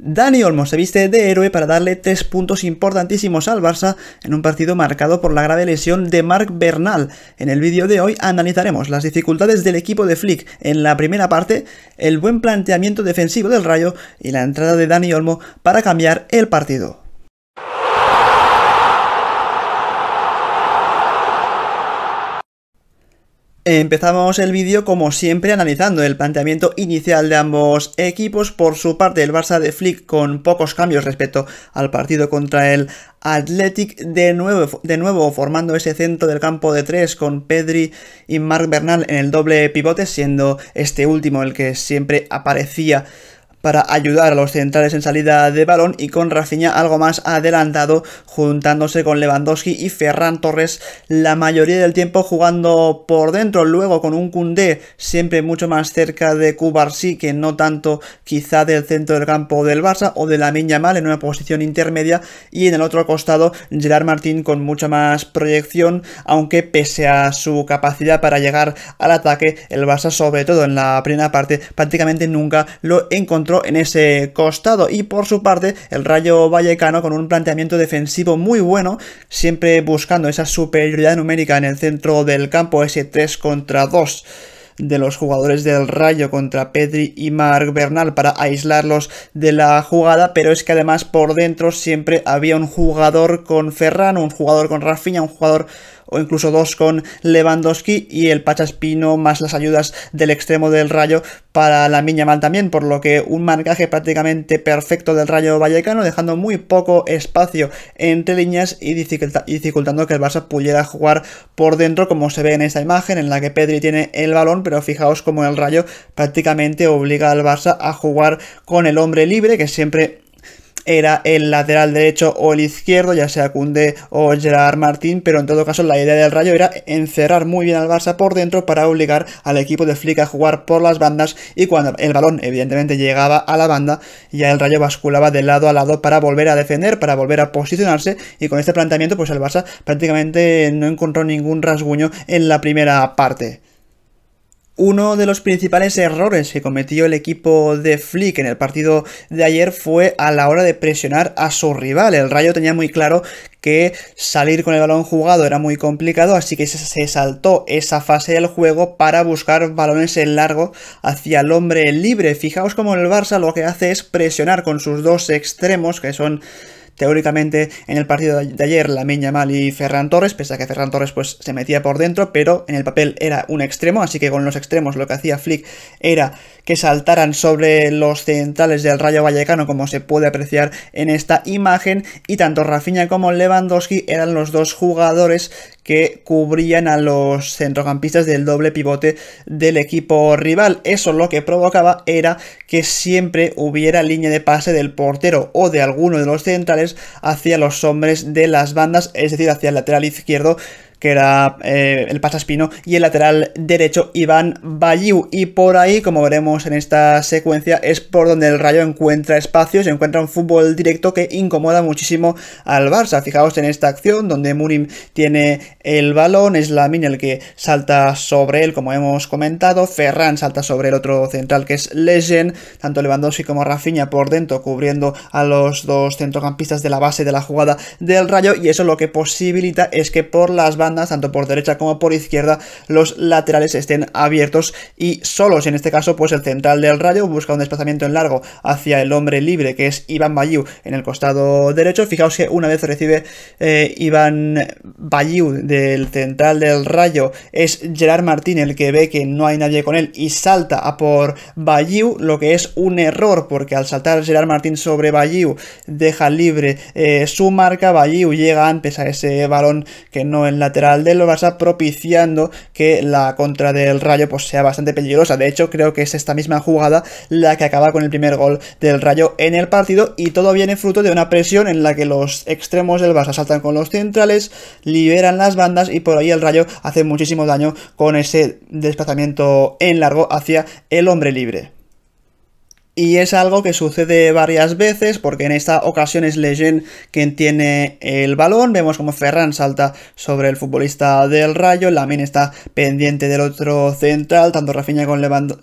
Dani Olmo se viste de héroe para darle 3 puntos importantísimos al Barça en un partido marcado por la grave lesión de Marc Bernal. En el vídeo de hoy analizaremos las dificultades del equipo de Flick en la primera parte, el buen planteamiento defensivo del Rayo y la entrada de Dani Olmo para cambiar el partido. Empezamos el vídeo como siempre analizando el planteamiento inicial de ambos equipos. Por su parte, el Barça de Flick con pocos cambios respecto al partido contra el Athletic, de nuevo formando ese centro del campo de 3 con Pedri y Marc Bernal en el doble pivote, siendo este último el que siempre aparecía para ayudar a los centrales en salida de balón, y con Rafinha algo más adelantado, juntándose con Lewandowski y Ferran Torres la mayoría del tiempo jugando por dentro. Luego con un Koundé siempre mucho más cerca de Cubarsí, que no tanto quizá del centro del campo del Barça, o de Lamine Yamal en una posición intermedia, y en el otro costado Gerard Martín con mucha más proyección, aunque pese a su capacidad para llegar al ataque, el Barça, sobre todo en la primera parte, prácticamente nunca lo encontró en ese costado. Y por su parte, el Rayo Vallecano con un planteamiento defensivo muy bueno, siempre buscando esa superioridad numérica en el centro del campo, ese 3 contra 2 de los jugadores del Rayo contra Pedri y Marc Bernal para aislarlos de la jugada, pero es que además por dentro siempre había un jugador con Ferran, un jugador con Rafinha, un jugador o incluso dos con Lewandowski, y el Pacha Espino más las ayudas del extremo del Rayo para Lamine Yamal también, por lo que un marcaje prácticamente perfecto del Rayo Vallecano, dejando muy poco espacio entre líneas y dificultando que el Barça pudiera jugar por dentro, como se ve en esta imagen en la que Pedri tiene el balón, pero fijaos como el Rayo prácticamente obliga al Barça a jugar con el hombre libre, que siempre era el lateral derecho o el izquierdo, ya sea Koundé o Gerard Martín, pero en todo caso la idea del Rayo era encerrar muy bien al Barça por dentro para obligar al equipo de Flick a jugar por las bandas, y cuando el balón evidentemente llegaba a la banda, ya el Rayo basculaba de lado a lado para volver a defender, para volver a posicionarse, y con este planteamiento pues el Barça prácticamente no encontró ningún rasguño en la primera parte. Uno de los principales errores que cometió el equipo de Flick en el partido de ayer fue a la hora de presionar a su rival. El Rayo tenía muy claro que salir con el balón jugado era muy complicado, así que se saltó esa fase del juego para buscar balones en largo hacia el hombre libre. Fijaos cómo el Barça lo que hace es presionar con sus dos extremos, que son teóricamente en el partido de ayer Lamine Yamal y Ferran Torres, pese a que Ferran Torres pues se metía por dentro, pero en el papel era un extremo, así que con los extremos lo que hacía Flick era que saltaran sobre los centrales del Rayo Vallecano, como se puede apreciar en esta imagen, y tanto Rafinha como Lewandowski eran los dos jugadores que cubrían a los centrocampistas del doble pivote del equipo rival. Eso lo que provocaba era que siempre hubiera línea de pase del portero o de alguno de los centrales hacia los hombres de las bandas, es decir, hacia el lateral izquierdo, que era el Pacha Espino, y el lateral derecho Ivan Bayiu, y por ahí, como veremos en esta secuencia, es por donde el Rayo encuentra espacios, encuentra un fútbol directo que incomoda muchísimo al Barça. Fijaos en esta acción donde Murim tiene el balón, es Lamine el que salta sobre él, como hemos comentado, Ferran salta sobre el otro central que es Lejeune, tanto Lewandowski como Rafinha por dentro cubriendo a los dos centrocampistas de la base de la jugada del Rayo, y eso lo que posibilita es que por las bandas, tanto por derecha como por izquierda, los laterales estén abiertos y solos. En este caso pues el central del Rayo busca un desplazamiento en largo hacia el hombre libre, que es Ivan Bayiu en el costado derecho. Fijaos que una vez recibe Ivan Bayiu del central del Rayo, es Gerard Martín el que ve que no hay nadie con él y salta a por Bayiu, lo que es un error, porque al saltar Gerard Martín sobre Bayiu deja libre su marca. Bayiu llega antes a ese balón que no en lateral del Barça, propiciando que la contra del Rayo pues sea bastante peligrosa. De hecho, creo que es esta misma jugada la que acaba con el primer gol del Rayo en el partido, y todo viene fruto de una presión en la que los extremos del Barça saltan con los centrales, liberan las bandas, y por ahí el Rayo hace muchísimo daño con ese desplazamiento en largo hacia el hombre libre. Y es algo que sucede varias veces, porque en esta ocasión es Lejeune quien tiene el balón. Vemos como Ferran salta sobre el futbolista del Rayo, Lamine está pendiente del otro central, tanto Rafinha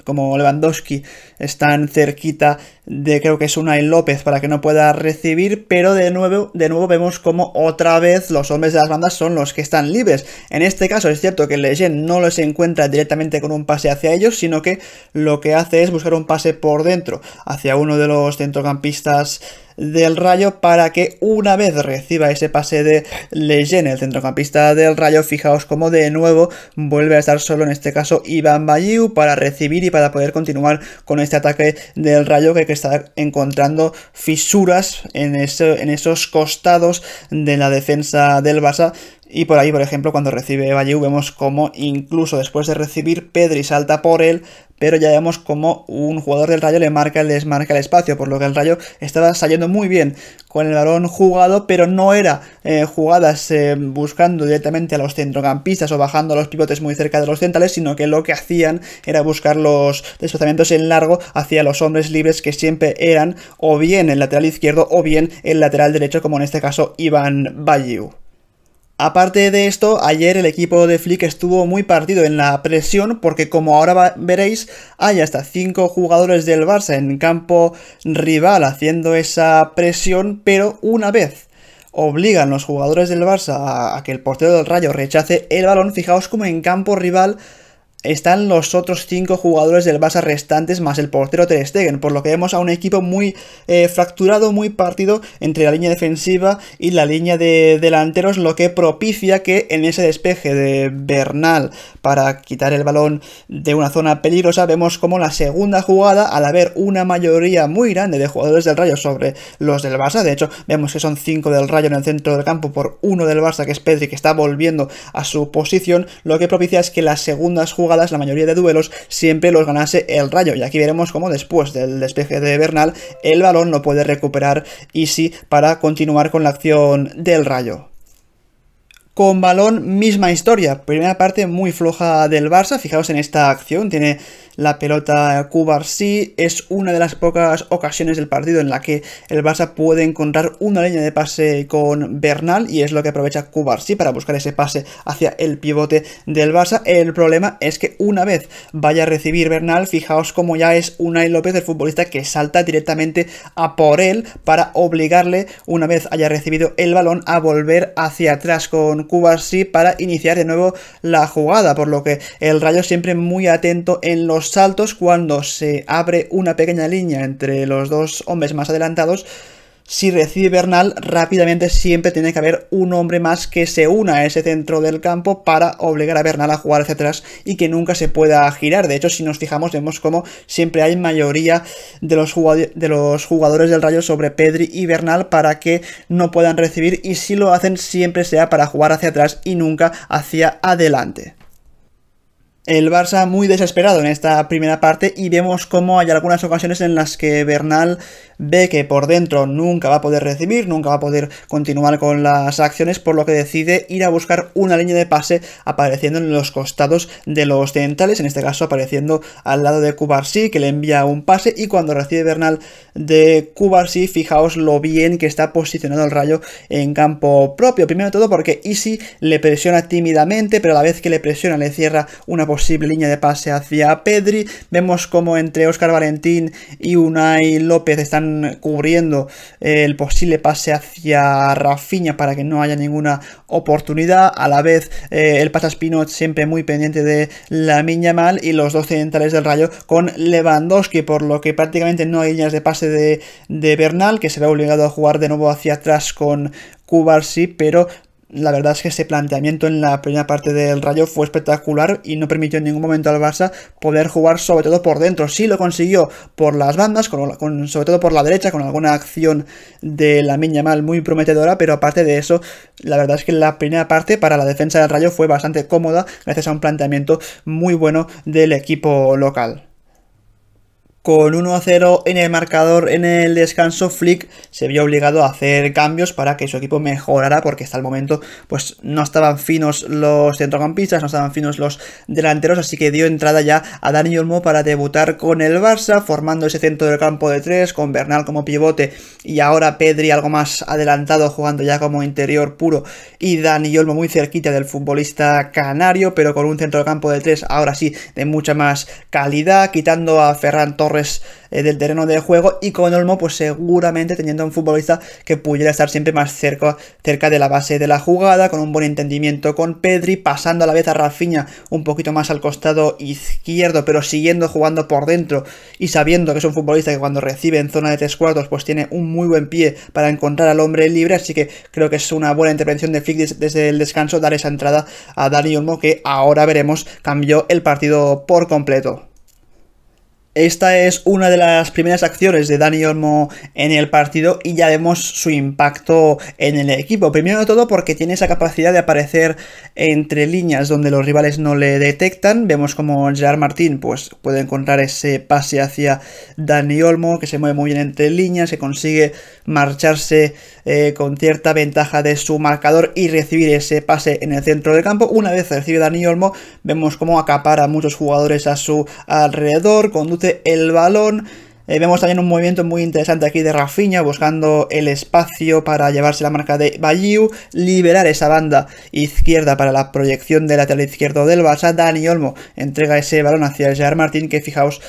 como Lewandowski están cerquita creo que es Unai López para que no pueda recibir, pero de nuevo vemos como otra vez los hombres de las bandas son los que están libres. En este caso es cierto que Lejeune no los encuentra directamente con un pase hacia ellos, sino que lo que hace es buscar un pase por dentro hacia uno de los centrocampistas del Rayo para que una vez reciba ese pase de Lejeune, el centrocampista del Rayo, fijaos como de nuevo vuelve a estar solo, en este caso Ivan Bayiu, para recibir y para poder continuar con este ataque del Rayo que está encontrando fisuras en esos costados de la defensa del Barça. Y por ahí, por ejemplo, cuando recibe Bayiu vemos como incluso después de recibir Pedri salta por él, pero ya vemos como un jugador del Rayo les marca el espacio, por lo que el Rayo estaba saliendo muy bien con el balón jugado, pero no era jugadas buscando directamente a los centrocampistas o bajando a los pivotes muy cerca de los centrales, sino que lo que hacían era buscar los desplazamientos en largo hacia los hombres libres, que siempre eran o bien el lateral izquierdo o bien el lateral derecho, como en este caso Ivan Bayiu. Aparte de esto, ayer el equipo de Flick estuvo muy partido en la presión porque, como ahora veréis, hay hasta 5 jugadores del Barça en campo rival haciendo esa presión, pero una vez obligan los jugadores del Barça a que el portero del Rayo rechace el balón, fijaos como en campo rival están los otros 5 jugadores del Barça restantes más el portero Ter Stegen, por lo que vemos a un equipo muy fracturado, muy partido entre la línea defensiva y la línea de delanteros, lo que propicia que en ese despeje de Bernal para quitar el balón de una zona peligrosa, vemos como la segunda jugada, al haber una mayoría muy grande de jugadores del Rayo sobre los del Barça, de hecho vemos que son 5 del Rayo en el centro del campo por uno del Barça, que es Pedri, que está volviendo a su posición, lo que propicia es que las segundas jugadas, la mayoría de duelos, siempre los ganase el Rayo. Y aquí veremos cómo después del despeje de Bernal, el balón lo puede recuperar Isi para continuar con la acción del Rayo. Con balón, misma historia. Primera parte muy floja del Barça. Fijaos en esta acción. Tiene la pelota Cubarsí. Es una de las pocas ocasiones del partido en la que el Barça puede encontrar una línea de pase con Bernal, y es lo que aprovecha Cubarsí para buscar ese pase hacia el pivote del Barça. El problema es que una vez vaya a recibir Bernal, fijaos como ya es Unai López, el futbolista, que salta directamente a por él para obligarle, una vez haya recibido el balón, a volver hacia atrás con Cubarsí para iniciar de nuevo la jugada, por lo que el Rayo siempre muy atento en los saltos cuando se abre una pequeña línea entre los dos hombres más adelantados. Si recibe Bernal, rápidamente siempre tiene que haber un hombre más que se una a ese centro del campo para obligar a Bernal a jugar hacia atrás y que nunca se pueda girar. De hecho, si nos fijamos, vemos como siempre hay mayoría de los jugadores del Rayo sobre Pedri y Bernal para que no puedan recibir, y si lo hacen siempre sea para jugar hacia atrás y nunca hacia adelante. El Barça muy desesperado en esta primera parte, y vemos cómo hay algunas ocasiones en las que Bernal ve que por dentro nunca va a poder recibir, nunca va a poder continuar con las acciones, por lo que decide ir a buscar una línea de pase apareciendo en los costados de los centrales, en este caso apareciendo al lado de Cubarsí, que le envía un pase, y cuando recibe Bernal de Cubarsí, fijaos lo bien que está posicionado el Rayo en campo propio, primero de todo porque Isi le presiona tímidamente, pero a la vez que le presiona le cierra una posible línea de pase hacia Pedri. Vemos como entre Óscar Valentín y Unai López están cubriendo el posible pase hacia Rafinha para que no haya ninguna oportunidad. A la vez el Pasaspinot siempre muy pendiente de Lamine Yamal, y los dos centrales del Rayo con Lewandowski, por lo que prácticamente no hay líneas de pase de Bernal, que se ve obligado a jugar de nuevo hacia atrás con Cubarsí, pero la verdad es que ese planteamiento en la primera parte del Rayo fue espectacular y no permitió en ningún momento al Barça poder jugar, sobre todo por dentro. Sí lo consiguió por las bandas, sobre todo por la derecha, con alguna acción de Lamine Yamal muy prometedora, pero aparte de eso, la verdad es que la primera parte para la defensa del Rayo fue bastante cómoda gracias a un planteamiento muy bueno del equipo local. Con 1-0 en el marcador en el descanso, Flick se vio obligado a hacer cambios para que su equipo mejorara, porque hasta el momento pues no estaban finos los centrocampistas, no estaban finos los delanteros, así que dio entrada ya a Dani Olmo para debutar con el Barça, formando ese centro del campo de 3, con Bernal como pivote y ahora Pedri algo más adelantado jugando ya como interior puro, y Dani Olmo muy cerquita del futbolista canario, pero con un centro del campo de 3 ahora sí de mucha más calidad, quitando a Ferran Torres bordes del terreno de juego, y con Olmo pues seguramente teniendo un futbolista que pudiera estar siempre más cerca de la base de la jugada, con un buen entendimiento con Pedri, pasando a la vez a Rafinha un poquito más al costado izquierdo, pero siguiendo jugando por dentro y sabiendo que es un futbolista que cuando recibe en zona de 3/4 pues tiene un muy buen pie para encontrar al hombre libre, así que creo que es una buena intervención de Flick desde el descanso dar esa entrada a Dani Olmo, que ahora veremos cambió el partido por completo. Esta es una de las primeras acciones de Dani Olmo en el partido y ya vemos su impacto en el equipo. Primero de todo porque tiene esa capacidad de aparecer entre líneas donde los rivales no le detectan. Vemos como Gerard Martín pues puede encontrar ese pase hacia Dani Olmo, que se mueve muy bien entre líneas, que consigue marcharse con cierta ventaja de su marcador y recibir ese pase en el centro del campo. Una vez recibe Dani Olmo, vemos cómo acapara a muchos jugadores a su alrededor, conduce el balón. Vemos también un movimiento muy interesante aquí de Rafinha buscando el espacio para llevarse la marca de Bayiu, liberar esa banda izquierda para la proyección del lateral izquierdo del Barça. Dani Olmo entrega ese balón hacia el Gerard Martín, que fijaos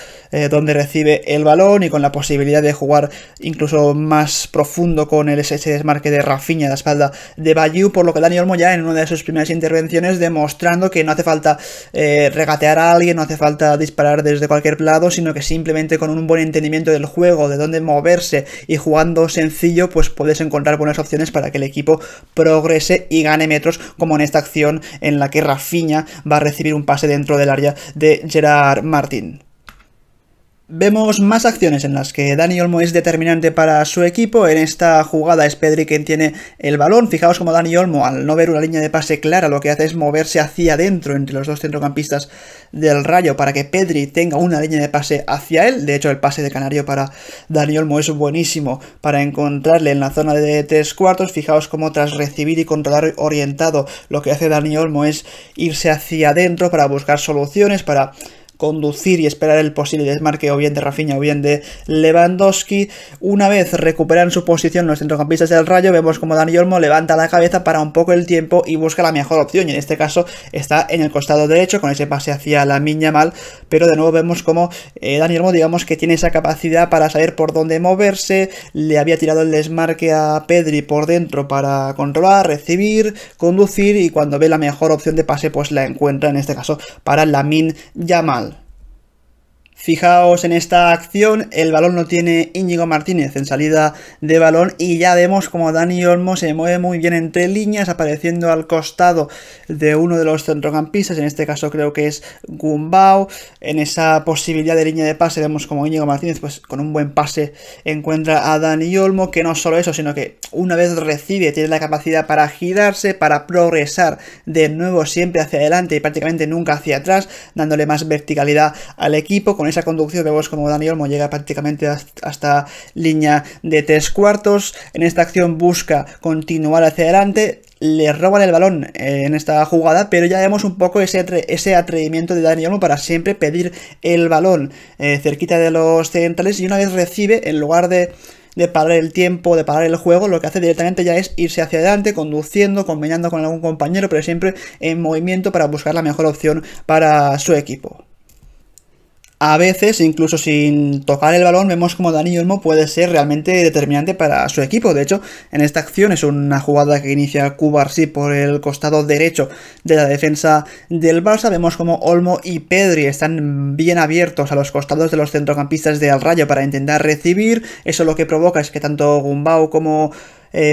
donde recibe el balón y con la posibilidad de jugar incluso más profundo con ese desmarque de Rafinha a la espalda de Bayiu, por lo que Dani Olmo ya en una de sus primeras intervenciones demostrando que no hace falta regatear a alguien, no hace falta disparar desde cualquier lado, sino que simplemente con un buen entendimiento del juego, de dónde moverse y jugando sencillo, pues puedes encontrar buenas opciones para que el equipo progrese y gane metros, como en esta acción en la que Rafinha va a recibir un pase dentro del área de Gerard Martín. Vemos más acciones en las que Dani Olmo es determinante para su equipo. En esta jugada es Pedri quien tiene el balón. Fijaos como Dani Olmo, al no ver una línea de pase clara, lo que hace es moverse hacia adentro entre los dos centrocampistas del Rayo para que Pedri tenga una línea de pase hacia él. De hecho, el pase de Canario para Dani Olmo es buenísimo para encontrarle en la zona de 3/4. Fijaos como tras recibir y controlar orientado, lo que hace Dani Olmo es irse hacia adentro para buscar soluciones, para conducir y esperar el posible desmarque o bien de Rafinha o bien de Lewandowski. Una vez recuperan su posición los centrocampistas del Rayo, vemos como Dani Olmo levanta la cabeza para un poco el tiempo y busca la mejor opción, y en este caso está en el costado derecho con ese pase hacia Lamine Yamal, pero de nuevo vemos como Dani Olmo, digamos que tiene esa capacidad para saber por dónde moverse. Le había tirado el desmarque a Pedri por dentro para controlar, recibir, conducir, y cuando ve la mejor opción de pase pues la encuentra, en este caso para Lamine Yamal. Fijaos en esta acción, el balón lo tiene Íñigo Martínez en salida de balón y ya vemos como Dani Olmo se mueve muy bien entre líneas, apareciendo al costado de uno de los centrocampistas, en este caso creo que es Gumbau. En esa posibilidad de línea de pase vemos como Íñigo Martínez pues con un buen pase encuentra a Dani Olmo, que no solo eso, sino que una vez recibe tiene la capacidad para girarse, para progresar de nuevo siempre hacia adelante y prácticamente nunca hacia atrás, dándole más verticalidad al equipo. Con esa conducción vemos como Dani Olmo llega prácticamente hasta línea de 3/4. En esta acción busca continuar hacia adelante, le roban el balón en esta jugada, pero ya vemos un poco ese atrevimiento de Dani Olmo para siempre pedir el balón cerquita de los centrales, y una vez recibe, en lugar de parar el tiempo, de parar el juego, lo que hace directamente ya es irse hacia adelante, conduciendo, combinando con algún compañero, pero siempre en movimiento para buscar la mejor opción para su equipo. A veces, incluso sin tocar el balón, vemos como Dani Olmo puede ser realmente determinante para su equipo. De hecho, en esta acción es una jugada que inicia Cubarsí por el costado derecho de la defensa del Barça. Vemos como Olmo y Pedri están bien abiertos a los costados de los centrocampistas del Rayo para intentar recibir. Eso lo que provoca es que tanto Gumbau como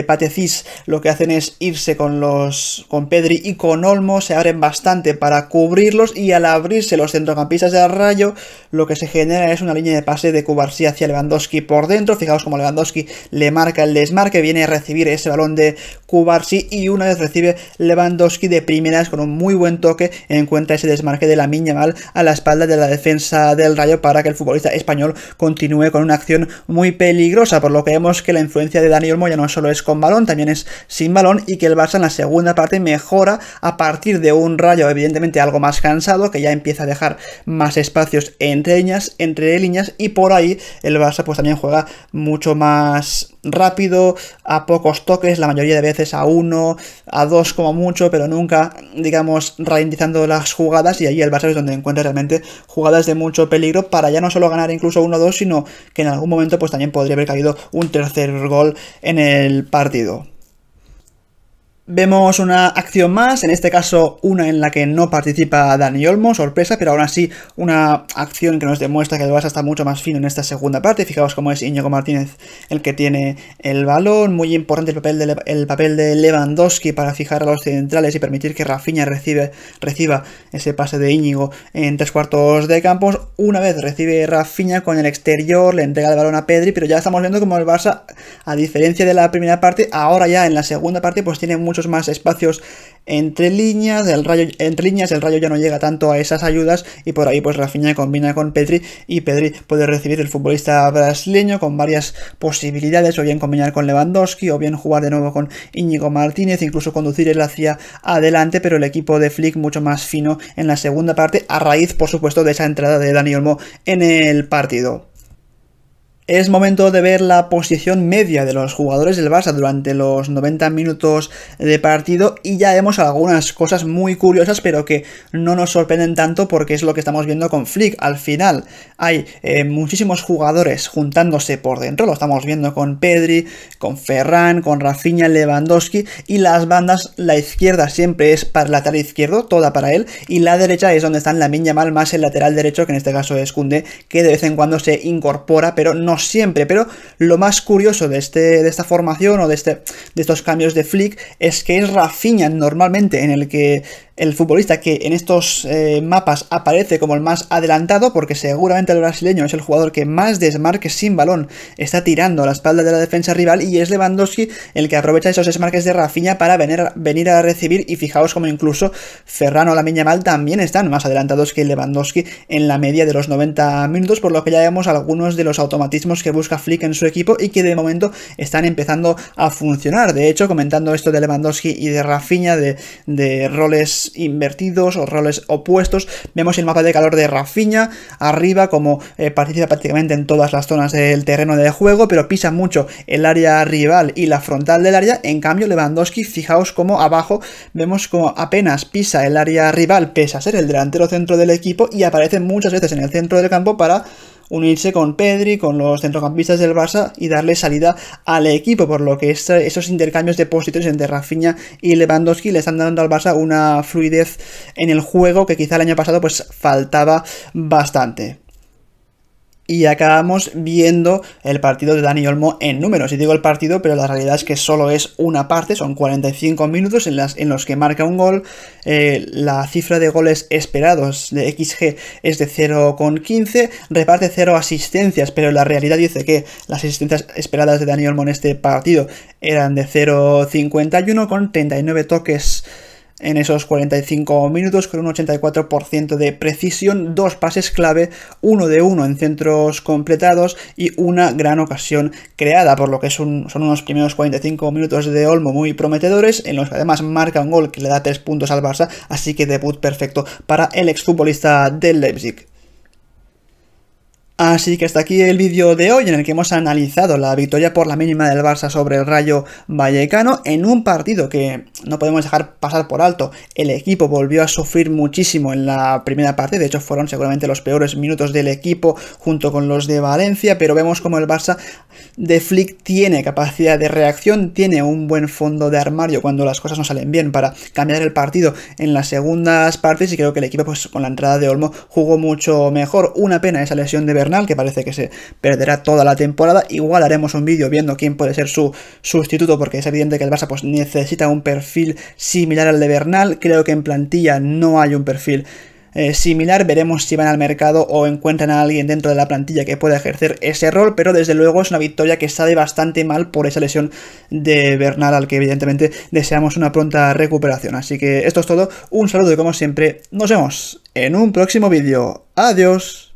Patecis lo que hacen es irse con Pedri y con Olmo, se abren bastante para cubrirlos, y al abrirse los centrocampistas del Rayo lo que se genera es una línea de pase de Cubarsí hacia Lewandowski por dentro. Fijaos como Lewandowski le marca el desmarque, viene a recibir ese balón de Cubarsí, y una vez recibe Lewandowski de primeras con un muy buen toque encuentra ese desmarque de Lamine Yamal a la espalda de la defensa del Rayo para que el futbolista español continúe con una acción muy peligrosa, por lo que vemos que la influencia de Dani Olmo ya no solo es con balón, también es sin balón, y que el Barça en la segunda parte mejora a partir de un Rayo evidentemente algo más cansado, que ya empieza a dejar más espacios entre líneas, y por ahí el Barça pues también juega mucho más rápido, a pocos toques, la mayoría de veces a 1, a 2 como mucho, pero nunca, digamos, ralentizando las jugadas, y ahí el Barça es donde encuentra realmente jugadas de mucho peligro para ya no solo ganar incluso 1-2, sino que en algún momento pues también podría haber caído un tercer gol en el partido. Vemos una acción más, en este caso una en la que no participa Dani Olmo, sorpresa, pero aún así una acción que nos demuestra que el Barça está mucho más fino en esta segunda parte. Fijaos cómo es Íñigo Martínez el que tiene el balón, muy importante el papel de Lewandowski para fijar a los centrales y permitir que Rafinha reciba ese pase de Íñigo en 3/4 de campo. Una vez recibe Rafinha con el exterior, le entrega el balón a Pedri, pero ya estamos viendo como el Barça, a diferencia de la primera parte, ahora ya en la segunda parte pues tiene muchos más espacios entre líneas, el Rayo ya no llega tanto a esas ayudas, y por ahí pues Rafinha combina con Pedri y Pedri puede recibir el futbolista brasileño con varias posibilidades, o bien combinar con Lewandowski, o bien jugar de nuevo con Íñigo Martínez, incluso conducir él hacia adelante, pero el equipo de Flick mucho más fino en la segunda parte, a raíz por supuesto de esa entrada de Dani Olmo en el partido. Es momento de ver la posición media de los jugadores del Barça durante los 90 minutos de partido, y ya vemos algunas cosas muy curiosas pero que no nos sorprenden tanto porque es lo que estamos viendo con Flick. Al final hay muchísimos jugadores juntándose por dentro, lo estamos viendo con Pedri, con Ferran, con Rafinha, Lewandowski, y las bandas, la izquierda siempre es para el lateral izquierdo, toda para él, y la derecha es donde están Lamine Yamal más el lateral derecho, que en este caso es Koundé, que de vez en cuando se incorpora, pero no siempre. Pero lo más curioso de esta formación o de estos cambios de Flick es que es Rafinha normalmente en el que el futbolista que en estos mapas aparece como el más adelantado, porque seguramente el brasileño es el jugador que más desmarques sin balón está tirando a la espalda de la defensa rival, y es Lewandowski el que aprovecha esos desmarques de Rafinha para venir a recibir, y fijaos como incluso Ferran o Lamine Yamal también están más adelantados que Lewandowski en la media de los 90 minutos, por lo que ya vemos algunos de los automatismos que busca Flick en su equipo y que de momento están empezando a funcionar. De hecho, comentando esto de Lewandowski y de Rafinha, de roles invertidos o roles opuestos, vemos el mapa de calor de Rafinha arriba, como participa prácticamente en todas las zonas del terreno de juego, pero pisa mucho el área rival y la frontal del área. En cambio Lewandowski, fijaos como abajo vemos como apenas pisa el área rival, pese a ser el delantero centro del equipo, y aparece muchas veces en el centro del campo para unirse con Pedri, con los centrocampistas del Barça, y darle salida al equipo, por lo que esos intercambios de posiciones entre Rafinha y Lewandowski le están dando al Barça una fluidez en el juego que quizá el año pasado pues faltaba bastante. Y acabamos viendo el partido de Dani Olmo en números. Y digo el partido, pero la realidad es que solo es una parte, son 45 minutos en los que marca un gol. La cifra de goles esperados de XG es de 0,15, reparte 0 asistencias, pero la realidad dice que las asistencias esperadas de Dani Olmo en este partido eran de 0,51, con 39 toques en esos 45 minutos, con un 84% de precisión, 2 pases clave, 1 de 1 en centros completados y una gran ocasión creada, por lo que son unos primeros 45 minutos de Olmo muy prometedores, en los que además marca un gol que le da 3 puntos al Barça, así que debut perfecto para el exfutbolista del Leipzig. Así que hasta aquí el vídeo de hoy, en el que hemos analizado la victoria por la mínima del Barça sobre el Rayo Vallecano, en un partido que no podemos dejar pasar por alto. El equipo volvió a sufrir muchísimo en la primera parte, de hecho fueron seguramente los peores minutos del equipo junto con los de Valencia, pero vemos como el Barça de Flick tiene capacidad de reacción, tiene un buen fondo de armario cuando las cosas no salen bien para cambiar el partido en las segundas partes, y creo que el equipo pues con la entrada de Olmo jugó mucho mejor. Una pena esa lesión de Bernal, que parece que se perderá toda la temporada. Igual haremos un vídeo viendo quién puede ser su sustituto, porque es evidente que el Barça pues necesita un perfil similar al de Bernal. Creo que en plantilla no hay un perfil similar, veremos si van al mercado o encuentran a alguien dentro de la plantilla que pueda ejercer ese rol, pero desde luego es una victoria que sabe bastante mal por esa lesión de Bernal, al que evidentemente deseamos una pronta recuperación. Así que esto es todo, un saludo y como siempre nos vemos en un próximo vídeo. Adiós.